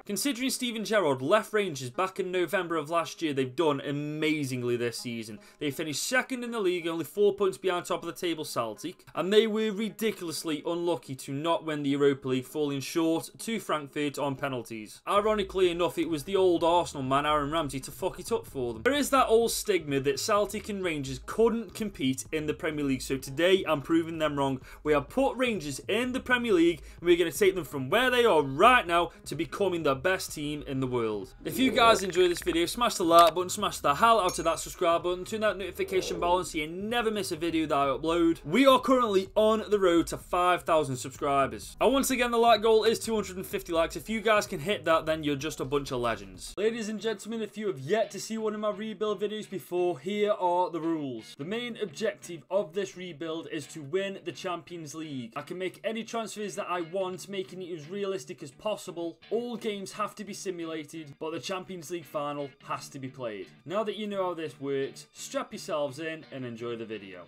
Considering Steven Gerrard left Rangers back in November of last year, they've done amazingly this season. They finished second in the league, only 4 points behind top of the table Celtic, and they were ridiculously unlucky to not win the Europa League, falling short to Frankfurt on penalties. Ironically enough, it was the old Arsenal man Aaron Ramsey to fuck it up for them. There is that old stigma that Celtic and Rangers couldn't compete in the Premier League, so today I'm proving them wrong. We have put Rangers in the Premier League, and we're going to take them from where they are right now to becoming the best team in the world. If you guys enjoy this video, smash the like button, smash the hell out of that subscribe button, turn that notification bell on so you never miss a video that I upload. We are currently on the road to 5,000 subscribers. And once again, the like goal is 250 likes. If you guys can hit that, then you're just a bunch of legends. Ladies and gentlemen, if you have yet to see one of my rebuild videos before, here are the rules. The main objective of this rebuild is to win the Champions League. I can make any transfers that I want, making it as realistic as possible. All games have to be simulated, but the Champions League final has to be played. Now that you know how this works, strap yourselves in and enjoy the video.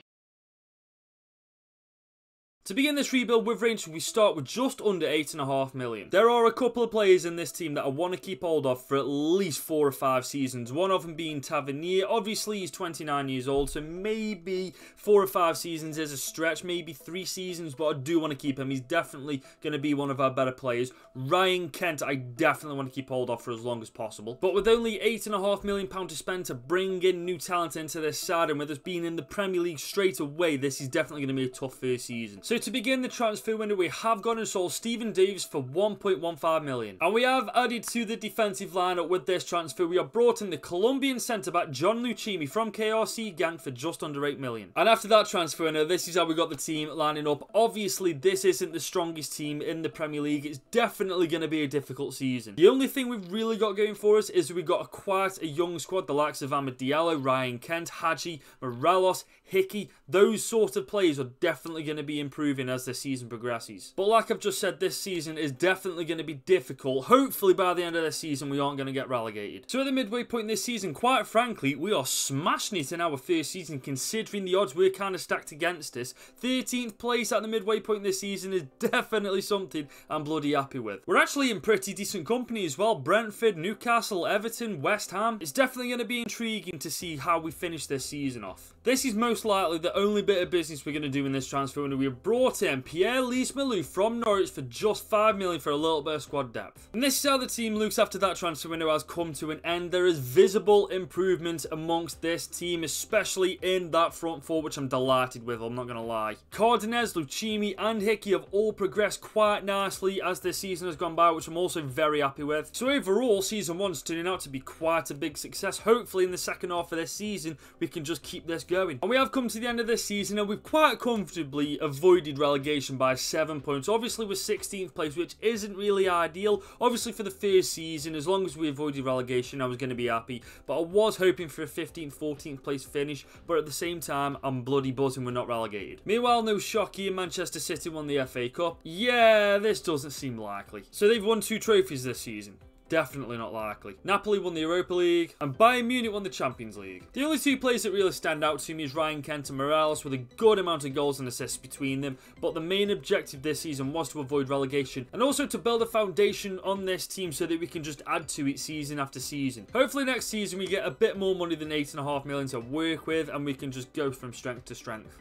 To begin this rebuild with Rangers, we start with just under 8.5 million. There are a couple of players in this team that I want to keep hold of for at least 4 or 5 seasons. One of them being Tavernier. Obviously, he's 29 years old, so maybe 4 or 5 seasons is a stretch. Maybe 3 seasons, but I do want to keep him. He's definitely going to be one of our better players. Ryan Kent, I definitely want to keep hold of for as long as possible. But with only £8.5 million to spend to bring in new talent into this side, and with us being in the Premier League straight away, this is definitely going to be a tough first season. So to begin the transfer window, we have gone and sold Steven Davis for 1.15 million. And we have added to the defensive lineup with this transfer. We have brought in the Colombian centre-back John Lucchini from KRC Genk for just under 8 million. And after that transfer window, this is how we got the team lining up. Obviously, this isn't the strongest team in the Premier League. It's definitely going to be a difficult season. The only thing we've really got going for us is we've got quite a young squad. The likes of Amad Diallo, Ryan Kent, Hadji, Morelos, Hickey. Those sort of players are definitely going to be improving as the season progresses. But like I've just said, this season is definitely going to be difficult. Hopefully by the end of this season we aren't going to get relegated. So at the midway point this season, quite frankly, we are smashing it in our first season considering the odds were kind of stacked against us. 13th place at the midway point this season is definitely something I'm bloody happy with. We're actually in pretty decent company as well. Brentford, Newcastle, Everton, West Ham. It's definitely going to be intriguing to see how we finish this season off. This is most likely the only bit of business we're going to do in this transfer window. We have brought in Pierre-Lise Malou from Norwich for just 5 million for a little bit of squad depth. And this is how the team looks after that transfer window has come to an end. There is visible improvement amongst this team, especially in that front four, which I'm delighted with, I'm not going to lie. Cardenas, Lucchini and Hickey have all progressed quite nicely as this season has gone by, which I'm also very happy with. So overall, season 1's turning out to be quite a big success. Hopefully in the second half of this season, we can just keep this going. And we have come to the end of this season and we've quite comfortably avoided relegation by 7 points. Obviously we're 16th place, which isn't really ideal. Obviously for the first season, as long as we avoided relegation, I was going to be happy. But I was hoping for a 15th, 14th place finish. But at the same time, I'm bloody buzzing we're not relegated. Meanwhile, no shock here, Manchester City won the FA Cup. Yeah, this doesn't seem likely. So they've won 2 trophies this season. Definitely not likely. Napoli won the Europa League, and Bayern Munich won the Champions League. The only 2 players that really stand out to me is Ryan Kent and Morelos, with a good amount of goals and assists between them, but the main objective this season was to avoid relegation, and also to build a foundation on this team so that we can just add to it season after season. Hopefully next season we get a bit more money than 8.5 million to work with, and we can just go from strength to strength.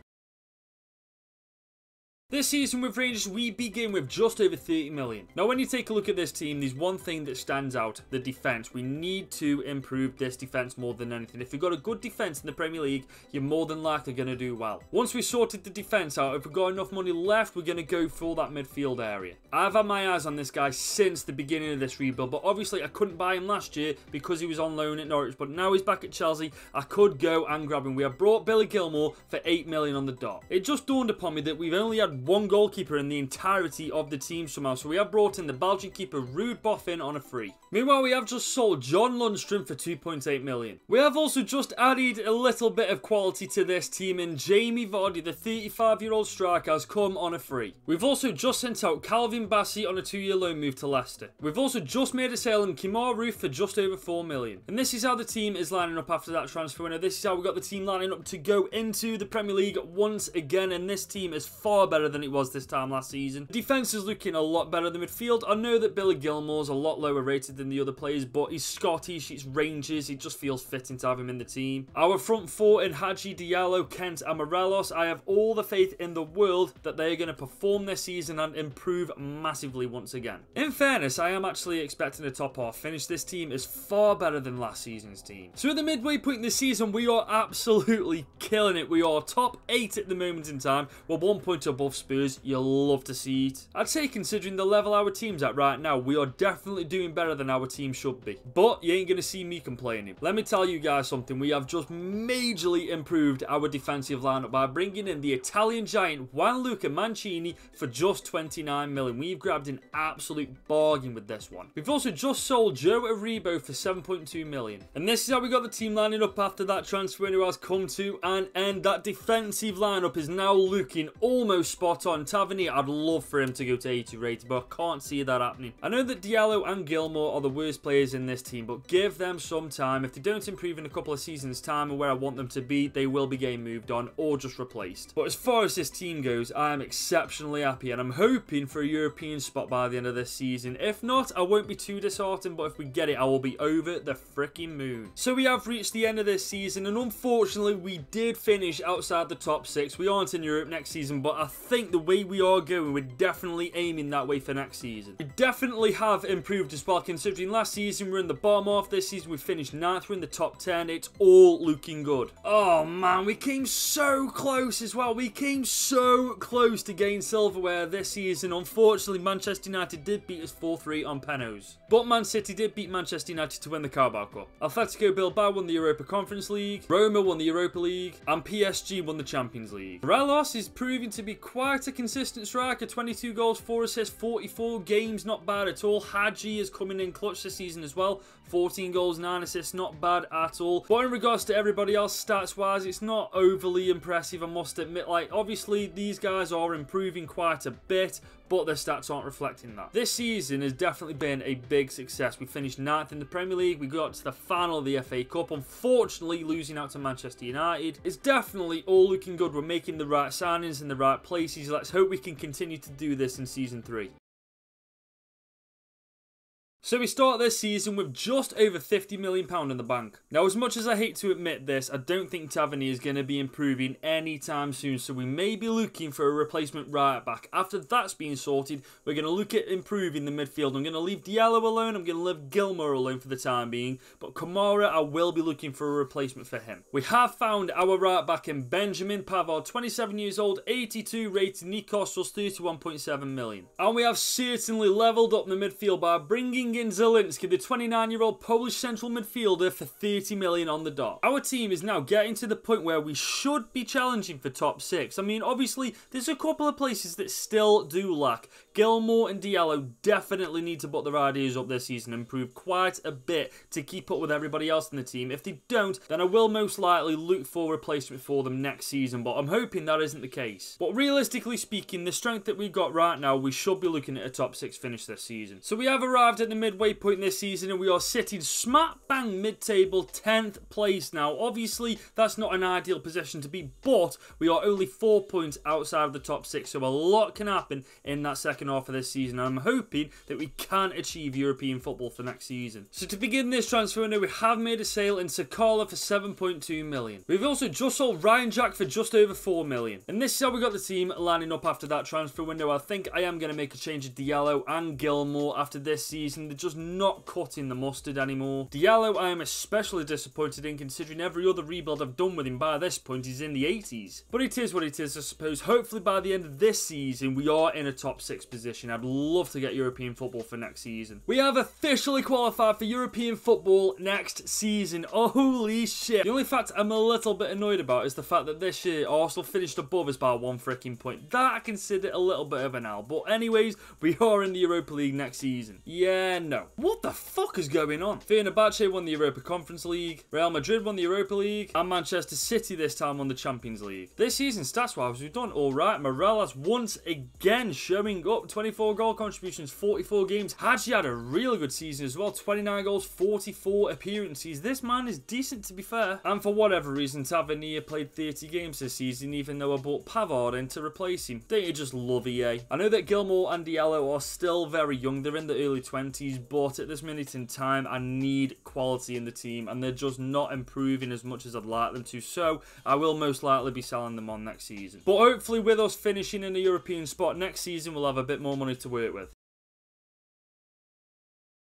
This season with Rangers, we begin with just over 30 million. Now, when you take a look at this team, there's one thing that stands out, the defence. We need to improve this defence more than anything. If you've got a good defence in the Premier League, you're more than likely going to do well. Once we've sorted the defence out, if we've got enough money left, we're going to go for that midfield area. I've had my eyes on this guy since the beginning of this rebuild, but obviously I couldn't buy him last year because he was on loan at Norwich, but now he's back at Chelsea. I could go and grab him. We have brought Billy Gilmore for 8 million on the dot. It just dawned upon me that we've only had one goalkeeper in the entirety of the team somehow, so we have brought in the Belgian keeper Ruud Boffin on a free. Meanwhile, we have just sold John Lundstrom for 2.8 million. We have also just added a little bit of quality to this team, and Jamie Vardy, the 35-year-old striker, has come on a free. We've also just sent out Calvin Bassey on a 2-year loan move to Leicester. We've also just made a sale on Kemar Roof for just over 4 million. And this is how the team is lining up after that transfer window. This is how we got the team lining up to go into the Premier League once again, and this team is far better better than it was this time last season. Defense is looking a lot better than midfield. I know that Billy Gilmour's a lot lower rated than the other players, but he's Scottish, it's Rangers, it just feels fitting to have him in the team. Our front four in Hadji, Diallo, Kent and Morelos, I have all the faith in the world that they are going to perform this season and improve massively once again. In fairness, I am actually expecting a top half finish. This team is far better than last season's team. So at the midway point this season, we are absolutely killing it. We are top 8 at the moment in time. We're 1 point above Spurs. You'll love to see it. I'd say considering the level our team's at right now, we are definitely doing better than our team should be. But you ain't going to see me complaining. Let me tell you guys something. We have just majorly improved our defensive lineup by bringing in the Italian giant Gianluca Mancini for just 29 million. We've grabbed an absolute bargain with this one. We've also just sold Joe Aribo for 7.2 million. And this is how we got the team lining up after that transfer window has come to an end. That defensive lineup is now looking almost spot on. Tavernier, I'd love for him to go to 82 rated, but I can't see that happening. I know that Diallo and Gilmour are the worst players in this team, but give them some time. If they don't improve in a couple of seasons' time and where I want them to be, they will be getting moved on or just replaced. But as far as this team goes, I am exceptionally happy and I'm hoping for a European spot by the end of this season. If not, I won't be too disheartened, but if we get it, I will be over the freaking moon. So we have reached the end of this season, and unfortunately, we did finish outside the top 6. We aren't in Europe next season, but I think the way we are going, we're definitely aiming that way for next season. We definitely have improved as well, considering last season we were in the bottom half. This season we finished 9th, we're in the top 10. It's all looking good. Oh man, we came so close as well. We came so close to getting silverware this season. Unfortunately, Manchester United did beat us 4-3 on penalties. But Man City did beat Manchester United to win the Carabao Cup. Atletico Bilbao won the Europa Conference League, Roma won the Europa League, and PSG won the Champions League. Morelos is proving to be quite a consistent striker. 22 goals, 4 assists, 44 games, not bad at all. Hadji is coming in clutch this season as well. 14 goals, 9 assists, not bad at all. But in regards to everybody else, stats-wise, it's not overly impressive, I must admit. Like, obviously, these guys are improving quite a bit, but their stats aren't reflecting that. This season has definitely been a big success. We finished 9th in the Premier League. We got to the final of the FA Cup, unfortunately losing out to Manchester United. It's definitely all looking good. We're making the right signings in the right places. Let's hope we can continue to do this in Season 3. So we start this season with just over £50 million in the bank. Now, as much as I hate to admit this, I don't think Tavernier is going to be improving anytime soon, so we may be looking for a replacement right back. After that's been sorted, we're going to look at improving the midfield. I'm going to leave Diallo alone, I'm going to leave Gilmour alone for the time being, but Kamara, I will be looking for a replacement for him. We have found our right back in Benjamin Pavard, 27 years old, 82 rated, and he cost us 31.7 million. And we have certainly levelled up the midfield by bringing in Zielinski, the 29-year-old Polish central midfielder, for 30 million on the dot. Our team is now getting to the point where we should be challenging for top 6. I mean, obviously, there's a couple of places that still do lack. Gilmour and Diallo definitely need to put their ideas up this season and improve quite a bit to keep up with everybody else in the team. If they don't, then I will most likely look for a replacement for them next season, but I'm hoping that isn't the case. But realistically speaking, the strength that we've got right now, we should be looking at a top 6 finish this season. So we have arrived at the midway point this season and we are sitting smack bang mid-table 10th place now. Obviously, that's not an ideal position to be, but we are only 4 points outside of the top 6, so a lot can happen in that second half of this season, and I'm hoping that we can achieve European football for next season. So to begin this transfer window, we have made a sale in Sakala for 7.2 million. We've also just sold Ryan Jack for just over 4 million. And this is how we got the team lining up after that transfer window. I think I am going to make a change of Diallo and Gilmour after this season. They're just not cutting the mustard anymore. Diallo I am especially disappointed in, considering every other rebuild I've done with him by this point is in the 80s. But it is what it is, I suppose. Hopefully by the end of this season we are in a top 6 position. I'd love to get European football for next season. We have officially qualified for European football next season. Oh, holy shit. The only fact I'm a little bit annoyed about is the fact that this year Arsenal finished above us by 1 freaking point. That I consider a little bit of an L. But anyways, we are in the Europa League next season. Yeah, no. What the fuck is going on? Fenerbahce won the Europa Conference League, Real Madrid won the Europa League, and Manchester City this time won the Champions League. This season, stats-wise, we've done alright. Morales once again showing up. 24 goal contributions, 44 games. Hadji had a really good season as well. 29 goals, 44 appearances. This man is decent, to be fair. And for whatever reason, Tavernier played 30 games this season, even though I bought Pavard in to replace him. Don't you just love EA? I know that Gilmour and Diallo are still very young. They're in the early 20s, but at this minute in time, I need quality in the team, and they're just not improving as much as I'd like them to, so I will most likely be selling them on next season. But hopefully with us finishing in a European spot next season, we'll have a bit more money to work with.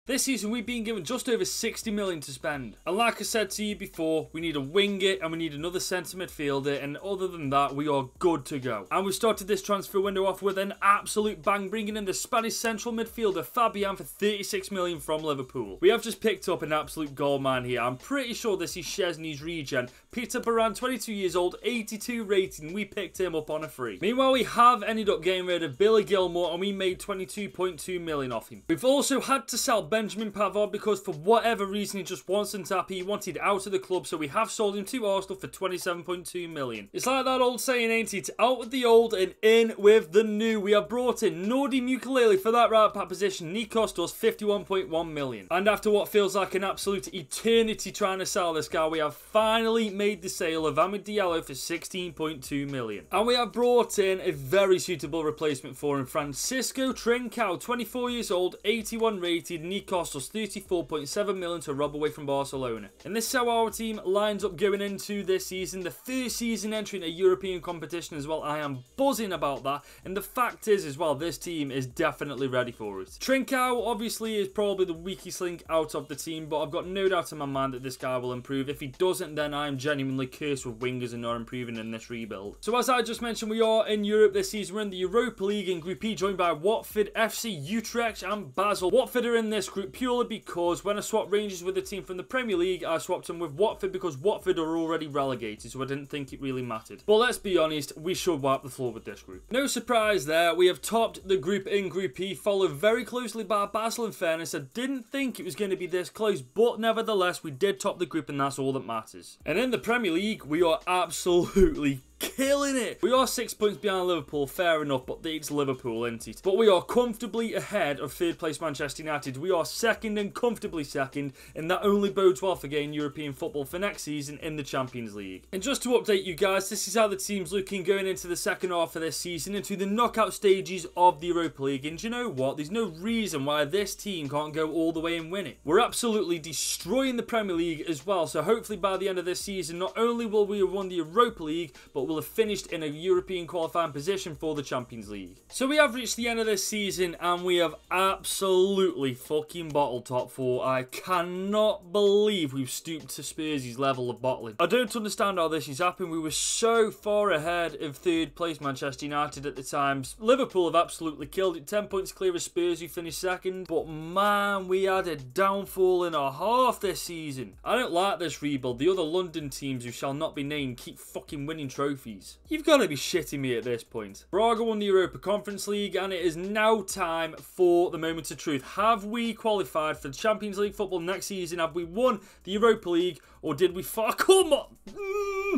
This season, we've been given just over 60 million to spend. And like I said to you before, we need a winger and we need another centre midfielder. And other than that, we are good to go. And we started this transfer window off with an absolute bang, bringing in the Spanish central midfielder Fabian for 36 million from Liverpool. We have just picked up an absolute goalman here. I'm pretty sure this is Szczesny's regen. Peter Baran, 22 years old, 82 rating. We picked him up on a free. Meanwhile, we have ended up getting rid of Billy Gilmour and we made 22.2 million off him. We've also had to sell Benjamin Pavard because for whatever reason he just wasn't happy. He wanted out of the club, so we have sold him to Arsenal for 27.2 million. It's like that old saying, ain't it? Out with the old and in with the new. We have brought in Nordi Mukulele for that right back position and he cost us 51.1 million. And after what feels like an absolute eternity trying to sell this guy, we have finally made the sale of Amad Diallo for 16.2 million. And we have brought in a very suitable replacement for him, Francisco Trincao, 24 years old, 81 rated, and he cost us 34.7 million to rob away from Barcelona. And this is how our team lines up going into this season, the first season entering a European competition as well. I am buzzing about that, and the fact is as well, this team is definitely ready for it. Trincao obviously is probably the weakest link out of the team, but I've got no doubt in my mind that this guy will improve. If he doesn't, then I am genuinely cursed with wingers and not improving in this rebuild. So as I just mentioned, we are in Europe this season. We're in the Europa League in Group E, joined by Watford, FC, Utrecht and Basel. Watford are in this group purely because when I swapped Rangers with a team from the Premier League, I swapped them with Watford because Watford are already relegated, so I didn't think it really mattered. But let's be honest, we should wipe the floor with this group. No surprise there, we have topped the group in Group E, followed very closely by Basel. In fairness, I didn't think it was going to be this close, but nevertheless, we did top the group and that's all that matters. And in the Premier League, we are absolutely killing it. We are 6 points behind Liverpool, fair enough, but it's Liverpool, isn't it? But we are comfortably ahead of third place Manchester United. We are second and comfortably second, and that only bodes well for getting European football for next season in the Champions League. And just to update you guys, this is how the team's looking going into the second half of this season, into the knockout stages of the Europa League. And do you know what? There's no reason why this team can't go all the way and win it. We're absolutely destroying the Premier League as well, so hopefully by the end of this season, not only will we have won the Europa League, but will have finished in a European qualifying position for the Champions League. So we have reached the end of this season and we have absolutely fucking bottled top four. I cannot believe we've stooped to Spurs' level of bottling. I don't understand how this has happened. We were so far ahead of third place Manchester United at the time. Liverpool have absolutely killed it. 10 points clear of Spurs, who finished second. But man, we had a downfall and a half this season. I don't like this rebuild. The other London teams, who shall not be named, keep fucking winning trophies. You've got to be shitting me at this point. Braga won the Europa Conference League and it is now time for the moment of truth. Have we qualified for the Champions League football next season? Have we won the Europa League or did we come on?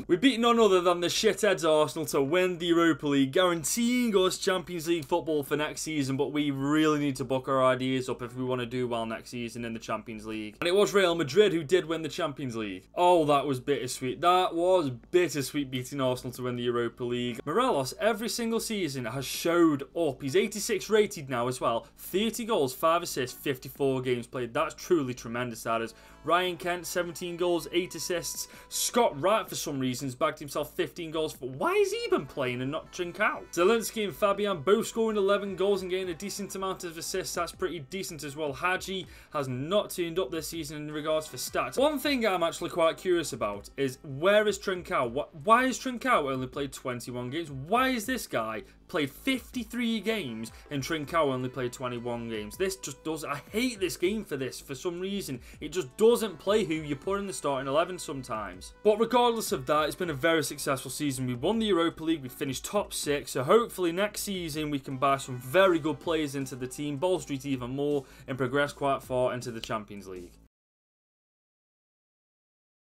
We've beaten none other than the shitheads Arsenal to win the Europa League, guaranteeing us Champions League football for next season, but we really need to buck our ideas up if we want to do well next season in the Champions League. And it was Real Madrid who did win the Champions League. Oh, that was bittersweet. That was bittersweet, beating Arsenal to win the Europa League. Morelos, every single season, has showed up. He's 86 rated now as well. 30 goals, 5 assists, 54 games played. That's truly tremendous, that is. Ryan Kent, 17 goals, 8 assists. Scott Wright, for some reasons, bagged himself 15 goals. For why has he been playing and not Trincao? Zelensky and Fabian both scoring 11 goals and getting a decent amount of assists. That's pretty decent as well. Hadji has not turned up this season in regards for stats. One thing I'm actually quite curious about is, where is Trincao? Why has Trincao only played 21 games? Why is this guy played 53 games and Trincao only played 21 games. This just does, I hate this game for this, for some reason. It just doesn't play who you put in the starting 11 sometimes. But regardless of that, it's been a very successful season. We won the Europa League, we finished top 6, so hopefully next season we can buy some very good players into the team, bolster it even more, and progress quite far into the Champions League.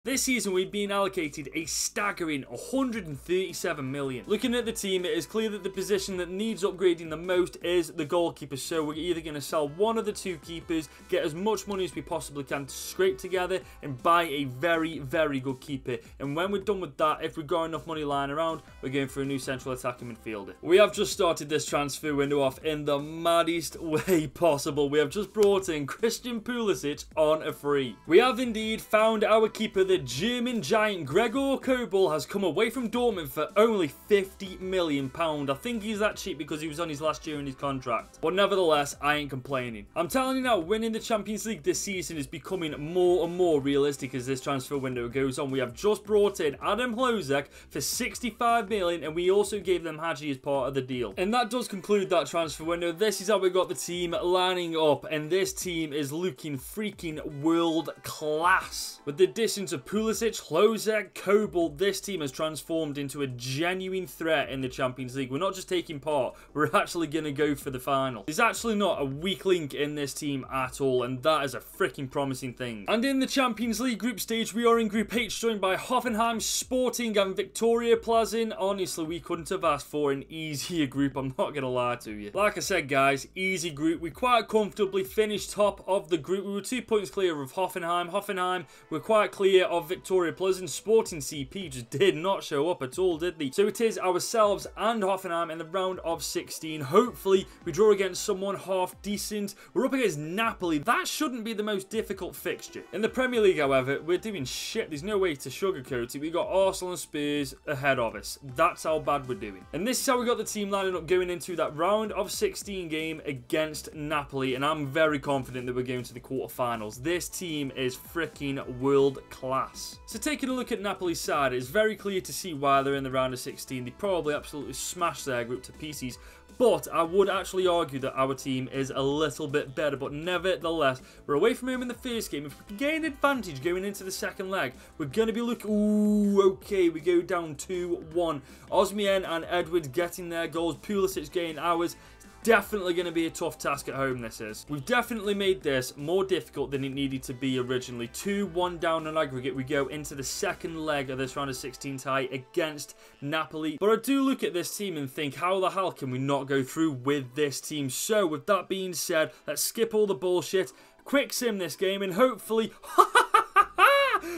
This season, we've been allocated a staggering 137 million. Looking at the team, it is clear that the position that needs upgrading the most is the goalkeeper. So we're either going to sell one of the two keepers, get as much money as we possibly can to scrape together, and buy a very, very good keeper. And when we're done with that, if we've got enough money lying around, we're going for a new central attacking midfielder. We have just started this transfer window off in the maddest way possible. We have just brought in Christian Pulisic on a free. We have indeed found our keeper. The German giant Gregor Kobel has come away from Dortmund for only £50 million. I think he's that cheap because he was on his last year in his contract. But nevertheless, I ain't complaining. I'm telling you now, winning the Champions League this season is becoming more and more realistic as this transfer window goes on. We have just brought in Adam Hlozek for £65 million, and we also gave them Hadji as part of the deal. And that does conclude that transfer window. This is how we got the team lining up, and this team is looking freaking world class. With the additions of Pulisic, Hlozek, Kobel, this team has transformed into a genuine threat in the Champions League. We're not just taking part, we're actually going to go for the final. There's actually not a weak link in this team at all, and that is a freaking promising thing. And in the Champions League group stage, we are in Group H, joined by Hoffenheim, Sporting and Victoria Plzen. Honestly, we couldn't have asked for an easier group, I'm not going to lie to you. Like I said, guys, easy group. We quite comfortably finished top of the group. We were 2 points clear of Hoffenheim. Hoffenheim were quite clear of Victoria Plzen. Sporting CP just did not show up at all, did they? So it is ourselves and Hoffenheim in the round of 16. Hopefully, we draw against someone half decent. We're up against Napoli. That shouldn't be the most difficult fixture. In the Premier League, however, we're doing shit. There's no way to sugarcoat it. We got Arsenal and Spurs ahead of us. That's how bad we're doing. And this is how we got the team lining up going into that round of 16 game against Napoli. And I'm very confident that we're going to the quarterfinals. This team is freaking world class. So taking a look at Napoli's side, it's very clear to see why they're in the round of 16. They probably absolutely smashed their group to pieces. But I would actually argue that our team is a little bit better. But nevertheless, we're away from home in the first game. If we can gain advantage going into the second leg, we're going to be looking... Ooh, okay, we go down 2-1. Osimhen and Edwards getting their goals. Pulisic getting ours. Definitely going to be a tough task at home, this is. We've definitely made this more difficult than it needed to be originally. 2-1 down on aggregate. We go into the second leg of this round of 16 tie against Napoli. But I do look at this team and think, how the hell can we not go through with this team? So, with that being said, let's skip all the bullshit, quick sim this game, and hopefully...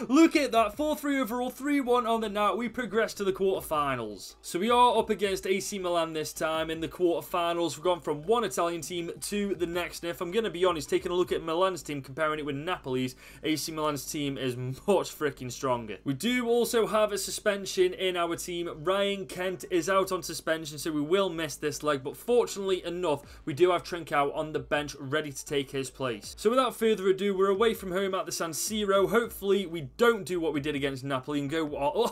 Look at that, 4-3 overall, 3-1 on the night. We progress to the quarterfinals. So we are up against AC Milan this time in the quarterfinals. We've gone from one Italian team to the next. And if I'm going to be honest, taking a look at Milan's team, comparing it with Napoli's, AC Milan's team is much freaking stronger. We do also have a suspension in our team. Ryan Kent is out on suspension, so we will miss this leg. But fortunately enough, we do have Trincao on the bench ready to take his place. So without further ado, we're away from home at the San Siro. Hopefully, we don't do what we did against Napoli and go...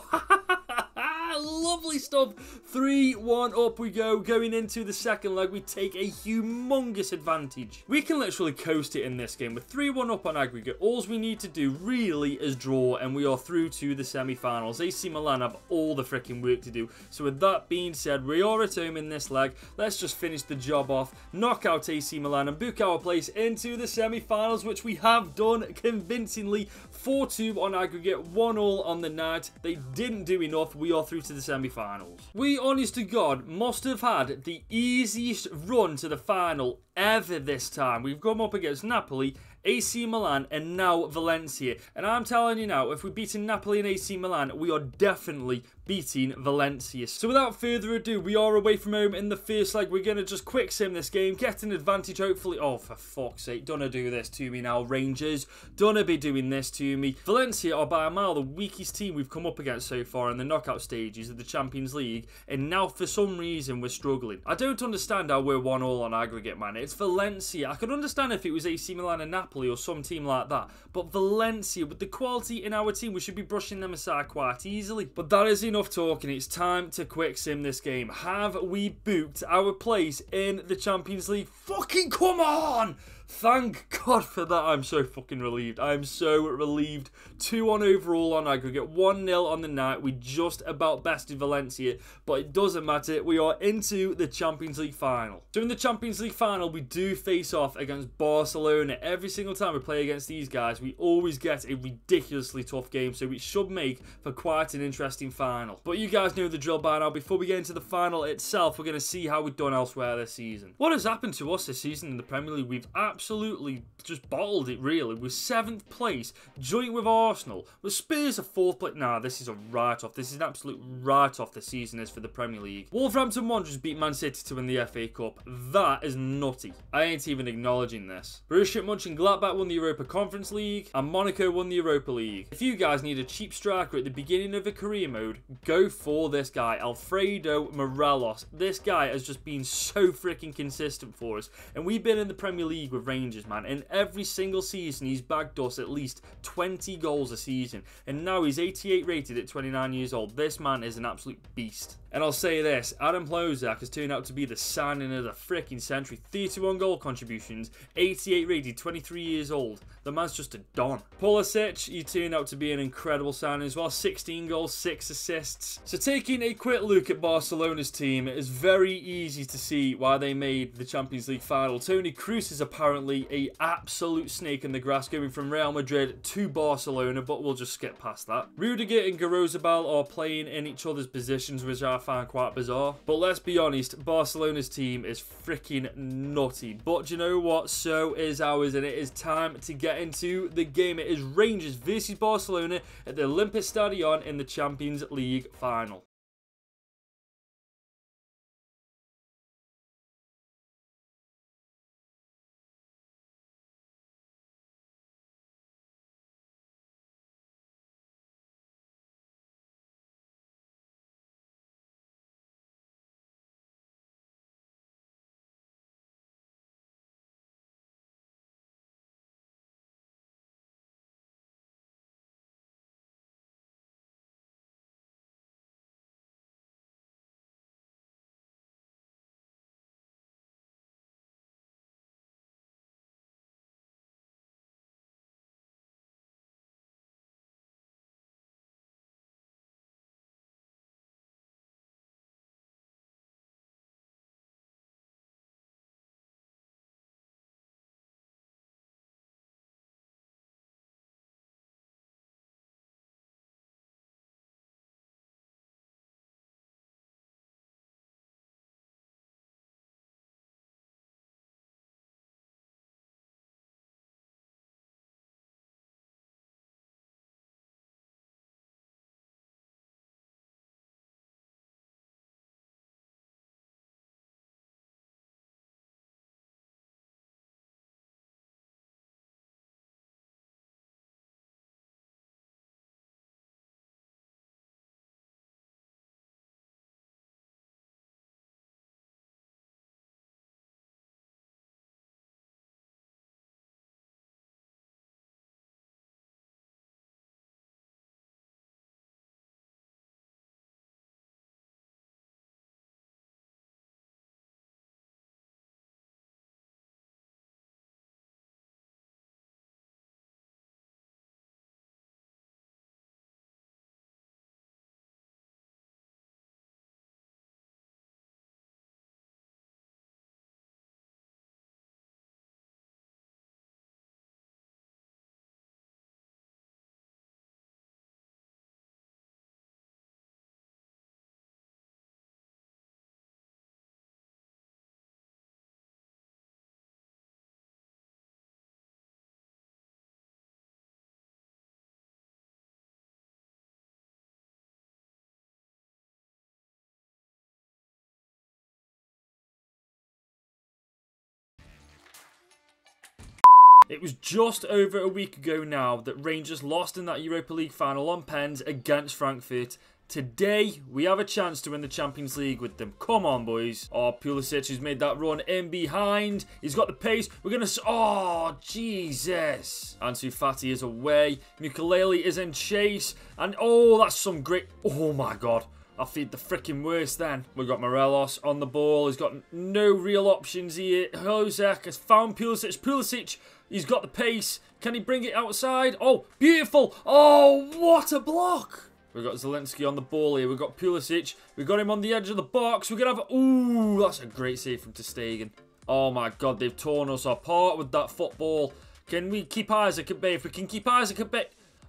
Lovely stuff. 3-1 up we go. Going into the second leg, we take a humongous advantage. We can literally coast it in this game. With 3-1 up on aggregate, all we need to do really is draw, and we are through to the semi-finals. AC Milan have all the freaking work to do. So with that being said, we are at home in this leg. Let's just finish the job off, knock out AC Milan, and book our place into the semi-finals, which we have done convincingly. 4-2 on aggregate, 1-1 on the night. They didn't do enough. We are through to the semi-finals. We, honest to God, must have had the easiest run to the final ever this time. We've come up against Napoli, AC Milan, and now Valencia. And I'm telling you now, if we're beating Napoli and AC Milan, we are definitely beating Valencia. So without further ado, we are away from home in the first leg. We're going to just quick sim this game, get an advantage hopefully. Oh, for fuck's sake, don't do this to me now, Rangers. Don't be doing this to me. Valencia are by a mile the weakest team we've come up against so far in the knockout stages of the Champions League, and now for some reason we're struggling. I don't understand how we're 1-1 on aggregate, man. It's Valencia. I could understand if it was AC Milan and Napoli or some team like that, but Valencia, with the quality in our team, we should be brushing them aside quite easily. But that is enough talking. It's time to quick sim this game. Have we booked our place in the Champions League? Fucking come on! Thank God for that. I'm so fucking relieved. I'm so relieved. 2-1 overall on aggregate. 1-0 on the night. We just about bested Valencia, but it doesn't matter. We are into the Champions League final. So in the Champions League final, we do face off against Barcelona. Every single time we play against these guys, we always get a ridiculously tough game, so it should make for quite an interesting final. But you guys know the drill by now. Before we get into the final itself, we're going to see how we've done elsewhere this season. What has happened to us this season in the Premier League? We've absolutely just bottled it, really. We're 7th place, joint with Arsenal. With Spurs are 4th place. Nah, this is a write-off. This is an absolute write-off this season is for the Premier League. Wolverhampton Wanderers beat Man City to win the FA Cup. That is nutty. I ain't even acknowledging this. Borussia Mönchengladbach won the Europa Conference League, and Monaco won the Europa League. If you guys need a cheap striker at the beginning of a career mode, go for this guy, Alfredo Morelos. This guy has just been so freaking consistent for us, and we've been in the Premier League with Rangers, man, and every single season he's bagged us at least 20 goals a season, and now he's 88 rated at 29 years old. This man is an absolute beast. And I'll say this, Adam Plozak has turned out to be the signing of the freaking century. 31 goal contributions, 88 rated, 23 years old. The man's just a don. Pulisic, he turned out to be an incredible signing as well. 16 goals, 6 assists. So taking a quick look at Barcelona's team, it is very easy to see why they made the Champions League final. Toni Kroos is apparently an absolute snake in the grass, going from Real Madrid to Barcelona, but we'll just skip past that. Rudiger and Garozabal are playing in each other's positions, which I find quite bizarre. But let's be honest, Barcelona's team is freaking nutty. But you know what? So is ours, and it is time to get into the game. It is Rangers versus Barcelona at the Olympus Stadion in the Champions League final. It was just over a week ago now that Rangers lost in that Europa League final on pens against Frankfurt. Today, we have a chance to win the Champions League with them. Come on, boys. Oh, Pulisic has made that run in behind. He's got the pace. We're going to... Oh, Jesus. Ansu Fati is away. Mukulele is in chase. And, oh, that's some great... Oh, my God. I'll feed the freaking worst then. We've got Morelos on the ball. He's got no real options here. Hozek has found Pulisic. Pulisic, he's got the pace. Can he bring it outside? Oh, beautiful. Oh, what a block. We've got Zielinski on the ball here. We've got Pulisic. We've got him on the edge of the box. We're going to have... Ooh, that's a great save from ter Stegen. Oh, my God. They've torn us apart with that football. Can we keep Isaac at bay? If we can keep Isaac at bay...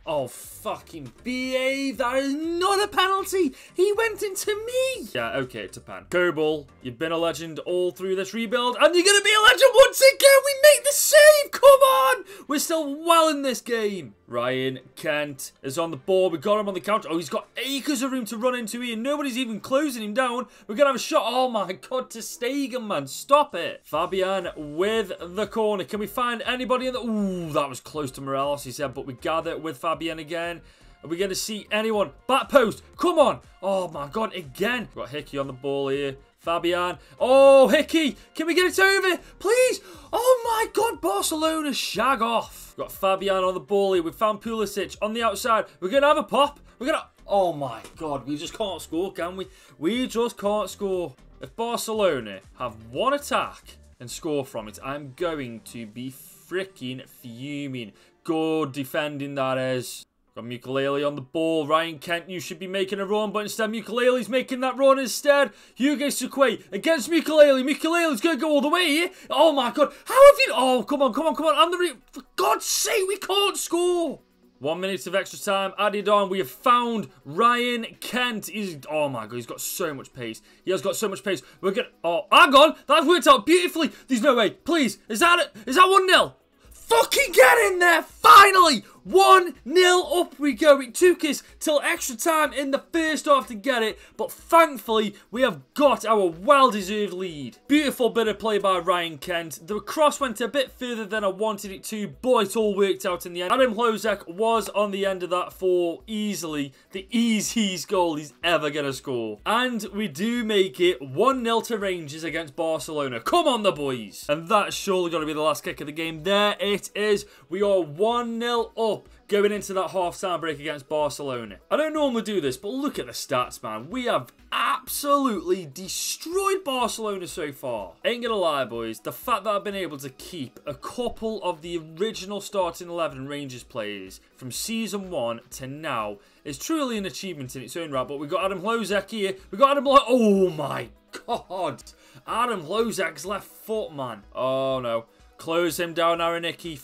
Oh, fucking behave. That is not a penalty. He went into me. Yeah, okay, it's a pen. Kerbal, you've been a legend all through this rebuild, and you're going to be a legend once again. We make the save. Come on. We're still well in this game. Ryan Kent is on the ball. We got him on the counter. Oh, he's got acres of room to run into here. Nobody's even closing him down. We're going to have a shot. Oh, my God, ter Stegen, man. Stop it. Fabian with the corner. Can we find anybody in the... Ooh, that was close to Morelos, he said, but we gather with Fabian again. Are we going to see anyone? Back post. Come on. Oh, my God, again. Got Hickey on the ball here. Fabian. Oh, Hickey. Can we get it over? Please. Oh, my God. Barcelona shag off. Got Fabian on the ball here. We found Pulisic on the outside. We're going to have a pop. We're going to... Oh, my God. We just can't score, can we? We just can't score. If Barcelona have one attack and score from it, I'm going to be freaking fuming. Good defending, that is. Got Mukulele on the ball. Ryan Kent, you should be making a run, but instead Mukulele's making that run instead. Hugo Sukwe against Mukulele. Mukulele's going to go all the way here. Oh, my God. How have you... Oh, come on, come on, come on. For God's sake, we can't score. 1 minute of extra time added on. We have found Ryan Kent. He's... Oh, my God. He's got so much pace. He has got so much pace. We're going to... Oh, hang on. That's worked out beautifully. There's no way. Please. Is that 1-0? Fucking get in there, finally! 1-0 up we go. It took us till extra time in the first half to get it, but thankfully we have got our well-deserved lead. Beautiful bit of play by Ryan Kent. The cross went a bit further than I wanted it to, but it all worked out in the end. Adam Hozek was on the end of that for easily the easiest goal he's ever going to score. And we do make it 1-0 to Rangers against Barcelona. Come on, the boys. And that's surely going to be the last kick of the game. There it is. We are 1-0 up going into that half-time break against Barcelona. I don't normally do this, but look at the stats, man. We have absolutely destroyed Barcelona so far. Ain't gonna lie, boys. The fact that I've been able to keep a couple of the original starting 11 Rangers players from Season 1 to now is truly an achievement in its own right. But we've got Adam Hozek here. We've got Adam... Oh, my God. Adam Hozek's left foot, man. Oh, no. Close him down, Aroniki.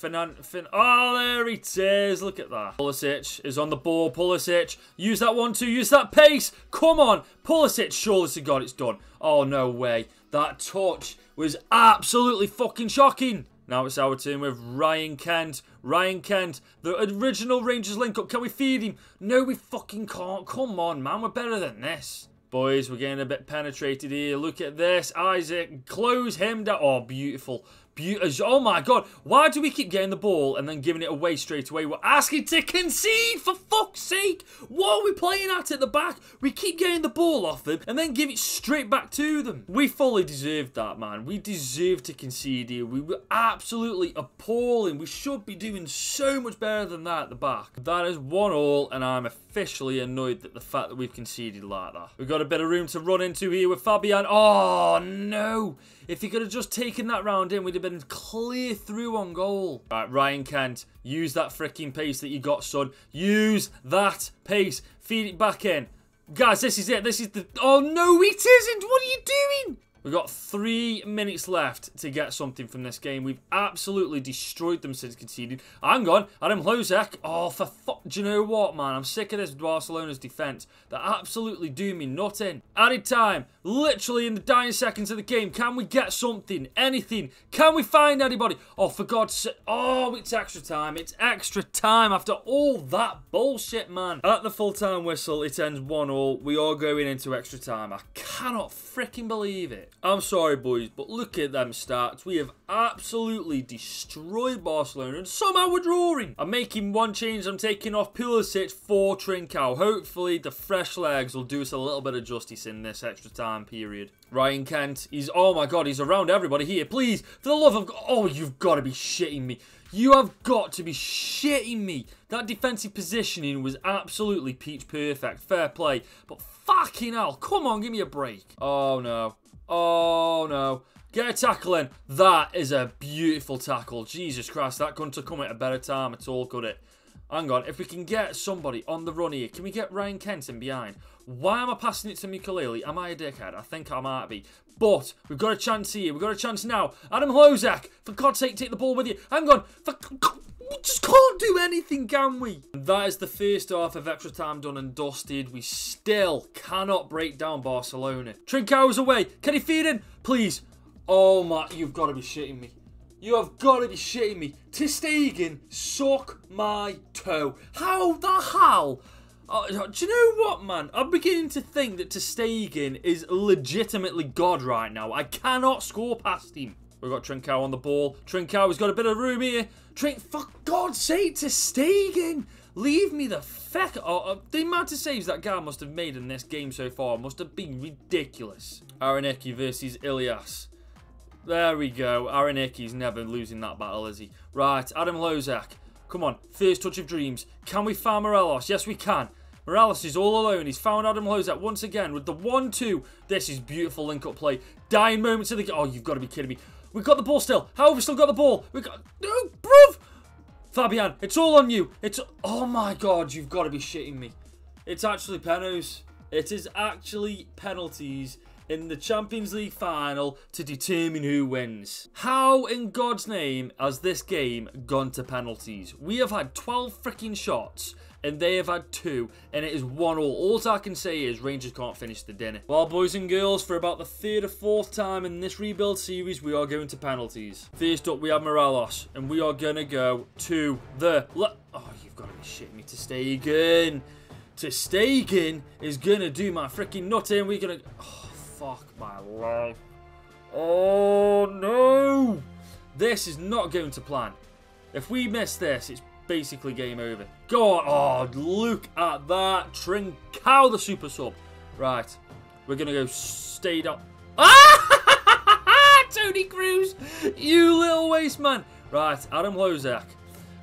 Oh, there it is. Look at that. Pulisic is on the ball. Pulisic. Use that 1-2. Use that pace. Come on. Pulisic. Surely to God it's done. Oh, no way. That touch was absolutely fucking shocking. Now it's our turn with Ryan Kent. Ryan Kent, the original Rangers link-up. Can we feed him? No, we fucking can't. Come on, man. We're better than this. Boys, we're getting a bit penetrated here. Look at this. Isaac, close him down. Oh, beautiful. Oh my God, why do we keep getting the ball and then giving it away straight away? We're asking to concede, for fuck's sake. What are we playing at the back? We keep getting the ball off them and then give it straight back to them. We fully deserved that, man. We deserved to concede here. We were absolutely appalling. We should be doing so much better than that at the back. That is 1-1, and I'm officially annoyed at the fact that we've conceded like that. We've got a bit of room to run into here with Fabian. Oh, no. If he could have just taken that round in, we'd have been clear through on goal. Right, Ryan Kent, use that freaking pace that you got, son. Use that pace. Feed it back in. Guys, this is it. This is the... Oh, no, it isn't. What are you doing? We've got 3 minutes left to get something from this game. We've absolutely destroyed them since conceding. Hang on, Adam Hozek. Oh, for fuck. Do you know what, man? I'm sick of this Barcelona's defence. They're absolutely doing me nothing. Added time. Literally in the dying seconds of the game. Can we get something? Anything? Can we find anybody? Oh, for God's sake. Oh, it's extra time. It's extra time after all that bullshit, man. At the full-time whistle, it ends 1-1. We are going into extra time. I cannot freaking believe it. I'm sorry, boys, but look at them stats. We have absolutely destroyed Barcelona, and somehow we're drawing. I'm making one change. I'm taking off Pulisic for Trincao. Hopefully, the fresh legs will do us a little bit of justice in this extra time period. Ryan Kent, oh my God, he's around everybody here. Please, for the love of God. Oh, you've got to be shitting me. You have got to be shitting me. That defensive positioning was absolutely peach perfect. Fair play. But fucking hell, come on, give me a break. Oh, no. Oh, no. Get a tackle in. That is a beautiful tackle. Jesus Christ, that couldn't have come at a better time at all, could it? Hang on. If we can get somebody on the run here, can we get Ryan Kent in behind? Why am I passing it to Mukulele? Am I a dickhead? I think I might be. But we've got a chance here. We've got a chance now. Adam Hlozak, for God's sake, take the ball with you. Hang on. We just can't do anything, can we? That is the first half of extra time done and dusted. We still cannot break down Barcelona. Trincao's away. Can he feed in? Please. Oh my, you've got to be shitting me. You have got to be shitting me. Ter Stegen, suck my toe. How the hell? Do you know what, man? I'm beginning to think that Ter Stegen is legitimately God right now. I cannot score past him. We've got Trincao on the ball. Trincao has got a bit of room here. For God's sake, Ter Stegen. Leave me the feck. The amount of saves that guy must have made in this game so far must have been ridiculous. Aroneki versus Ilias. There we go. Aroneki's never losing that battle, is he? Right, Adam Hlozak. Come on, first touch of dreams. Can we find Morelos? Yes, we can. Morelos is all alone. He's found Adam Hlozak once again with the 1-2. This is beautiful link-up play. Dying moments of the game. Oh, you've got to be kidding me. We've got the ball still. How have we still got the ball? We've got... No, bruv! Fabian, it's all on you. Oh my God, you've got to be shitting me. It's actually penos. It is actually penalties in the Champions League final to determine who wins. How in God's name has this game gone to penalties? We have had 12 freaking shots and they have had 2, and it is 1-1. All I can say is Rangers can't finish the dinner. Well, boys and girls, for about the 3rd or 4th time in this rebuild series, we are going to penalties. First up, we have Morelos, and we are going to go to the... Oh, you've got to be shitting me. Ter Stegen. Ter Stegen is going to do my freaking nut in. We're going to... Oh, fuck my life. Oh, no. This is not going to plan. If we miss this, it's basically game over. Go on. Oh, look at that. Trincao, the super sub. Right. We're going to go stay down. Ah! Tony Cruz. You little waste man. Right. Adam Hlozak.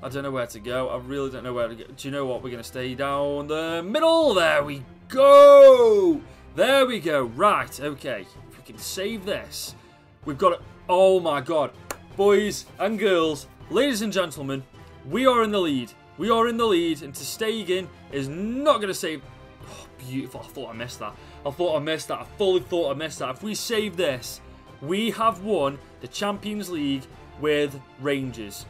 I don't know where to go. I really don't know where to go. Do you know what? We're going to stay down the middle. There we go. There we go. Right. Okay. If we can save this. We've got it. Oh, my God. Boys and girls, ladies and gentlemen, we are in the lead. We are in the lead, and Ter Stegen is not going to save... Oh, beautiful. I thought I missed that. I thought I missed that. I fully thought I missed that. If we save this, we have won the Champions League with Rangers.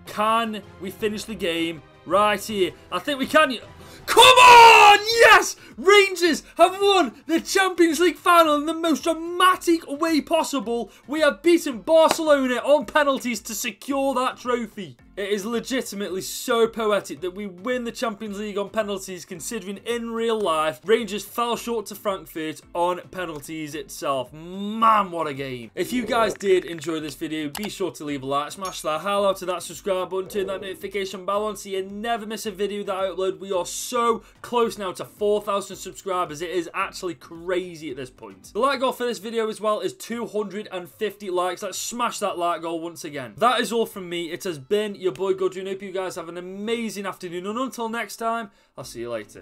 Can we finish the game right here? I think we can. Come on! Yes! Rangers have won the Champions League final in the most dramatic way possible. We have beaten Barcelona on penalties to secure that trophy. It is legitimately so poetic that we win the Champions League on penalties, considering in real life, Rangers fell short to Frankfurt on penalties itself. Man, what a game. If you guys did enjoy this video, be sure to leave a like, smash that hell out of that subscribe button, turn that notification bell on so you never miss a video that I upload. We are so close now to 4,000 subscribers. It is actually crazy at this point. The like goal for this video as well is 250 likes. Let's smash that like goal once again. That is all from me. It has been your boy Gudrun. Hope you guys have an amazing afternoon, and until next time, I'll see you later.